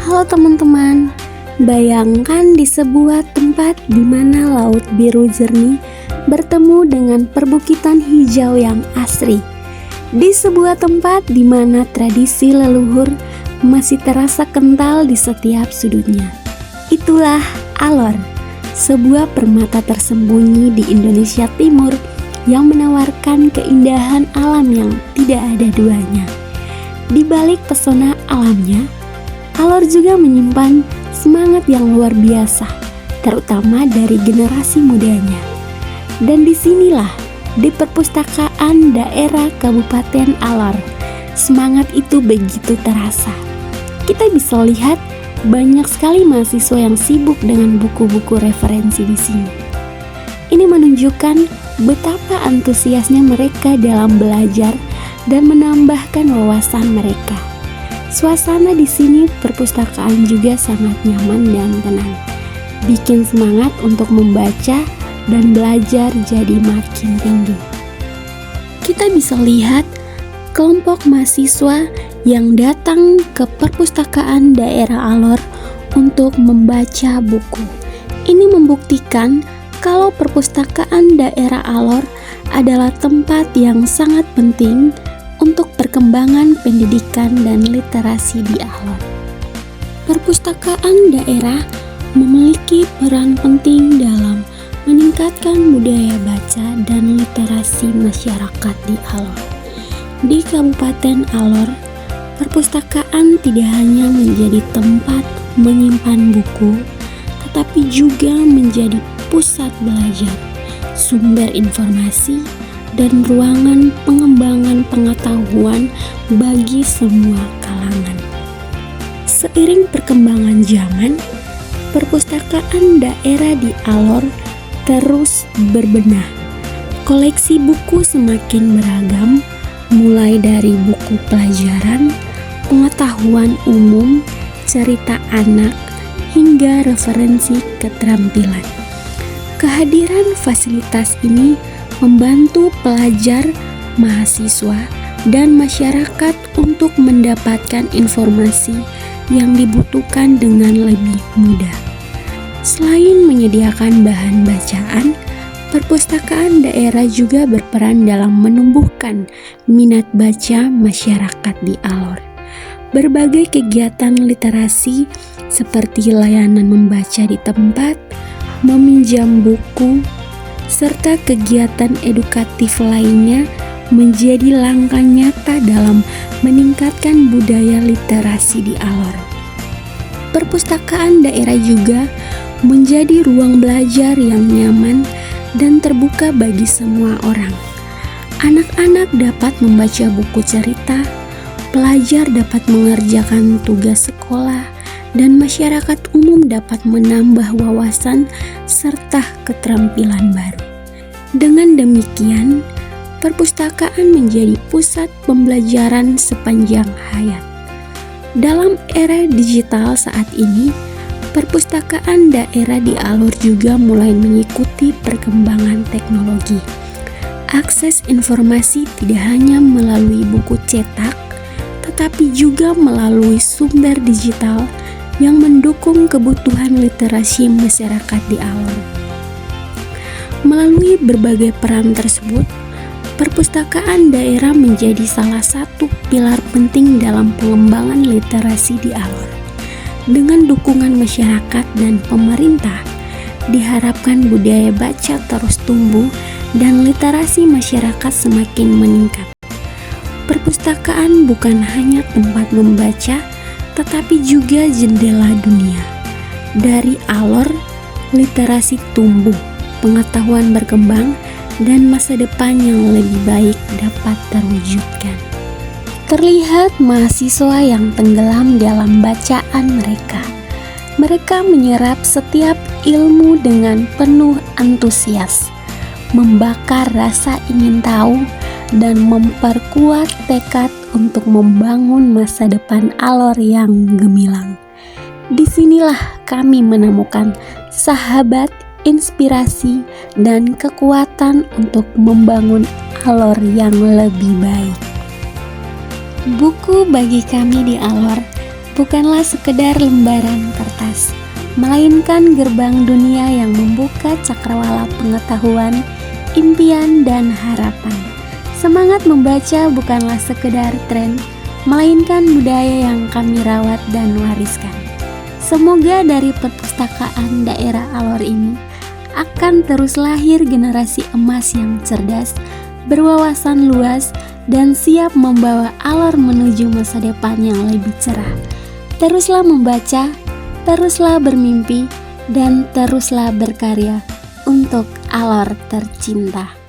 Halo teman-teman, bayangkan di sebuah tempat di mana laut biru jernih bertemu dengan perbukitan hijau yang asri. Di sebuah tempat di mana tradisi leluhur masih terasa kental di setiap sudutnya. Itulah Alor, sebuah permata tersembunyi di Indonesia Timur yang menawarkan keindahan alam yang tidak ada duanya. Di balik pesona alamnya, Alor juga menyimpan semangat yang luar biasa, terutama dari generasi mudanya. Dan disinilah, di perpustakaan daerah Kabupaten Alor, semangat itu begitu terasa. Kita bisa lihat banyak sekali mahasiswa yang sibuk dengan buku-buku referensi di sini. Ini menunjukkan betapa antusiasnya mereka dalam belajar dan menambahkan wawasan mereka. Suasana di sini perpustakaan juga sangat nyaman dan tenang, bikin semangat untuk membaca dan belajar jadi makin tinggi. Kita bisa lihat kelompok mahasiswa yang datang ke perpustakaan daerah Alor untuk membaca buku. Ini membuktikan kalau perpustakaan daerah Alor adalah tempat yang sangat penting untuk perkembangan pendidikan dan literasi di Alor. Perpustakaan daerah memiliki peran penting dalam meningkatkan budaya baca dan literasi masyarakat di Alor. Di Kabupaten Alor, perpustakaan tidak hanya menjadi tempat menyimpan buku, tetapi juga menjadi pusat belajar, sumber informasi, dan ruangan pengembangan pengetahuan bagi semua kalangan. Seiring perkembangan zaman, perpustakaan daerah di Alor terus berbenah. Koleksi buku semakin beragam, mulai dari buku pelajaran, pengetahuan umum, cerita anak, hingga referensi keterampilan. Kehadiran fasilitas ini membantu pelajar, mahasiswa, dan masyarakat untuk mendapatkan informasi yang dibutuhkan dengan lebih mudah. Selain menyediakan bahan bacaan, perpustakaan daerah juga berperan dalam menumbuhkan minat baca masyarakat di Alor. Berbagai kegiatan literasi seperti layanan membaca di tempat, meminjam buku, serta kegiatan edukatif lainnya menjadi langkah nyata dalam meningkatkan budaya literasi di Alor. Perpustakaan daerah juga menjadi ruang belajar yang nyaman dan terbuka bagi semua orang. Anak-anak dapat membaca buku cerita, pelajar dapat mengerjakan tugas sekolah, dan masyarakat umum dapat menambah wawasan serta keterampilan baru. Dengan demikian, perpustakaan menjadi pusat pembelajaran sepanjang hayat. Dalam era digital saat ini, perpustakaan daerah di Alor juga mulai mengikuti perkembangan teknologi. Akses informasi tidak hanya melalui buku cetak, tetapi juga melalui sumber digital yang mendukung kebutuhan literasi masyarakat di Alor. Melalui berbagai peran tersebut, perpustakaan daerah menjadi salah satu pilar penting dalam pengembangan literasi di Alor. Dengan dukungan masyarakat dan pemerintah, diharapkan budaya baca terus tumbuh dan literasi masyarakat semakin meningkat. Perpustakaan bukan hanya tempat membaca, tetapi juga jendela dunia. Dari Alor, literasi tumbuh, pengetahuan berkembang, dan masa depan yang lebih baik dapat terwujudkan. Terlihat mahasiswa yang tenggelam dalam bacaan mereka. Mereka menyerap setiap ilmu dengan penuh antusias, membakar rasa ingin tahu, dan memperkuat tekad untuk membangun masa depan Alor yang gemilang. Disinilah kami menemukan sahabat, inspirasi, dan kekuatan untuk membangun Alor yang lebih baik. Buku bagi kami di Alor bukanlah sekedar lembaran kertas, melainkan gerbang dunia yang membuka cakrawala pengetahuan, impian, dan harapan. Semangat membaca bukanlah sekedar tren, melainkan budaya yang kami rawat dan wariskan. Semoga dari perpustakaan daerah Alor ini akan terus lahir generasi emas yang cerdas, berwawasan luas, dan siap membawa Alor menuju masa depan yang lebih cerah. Teruslah membaca, teruslah bermimpi, dan teruslah berkarya untuk Alor tercinta.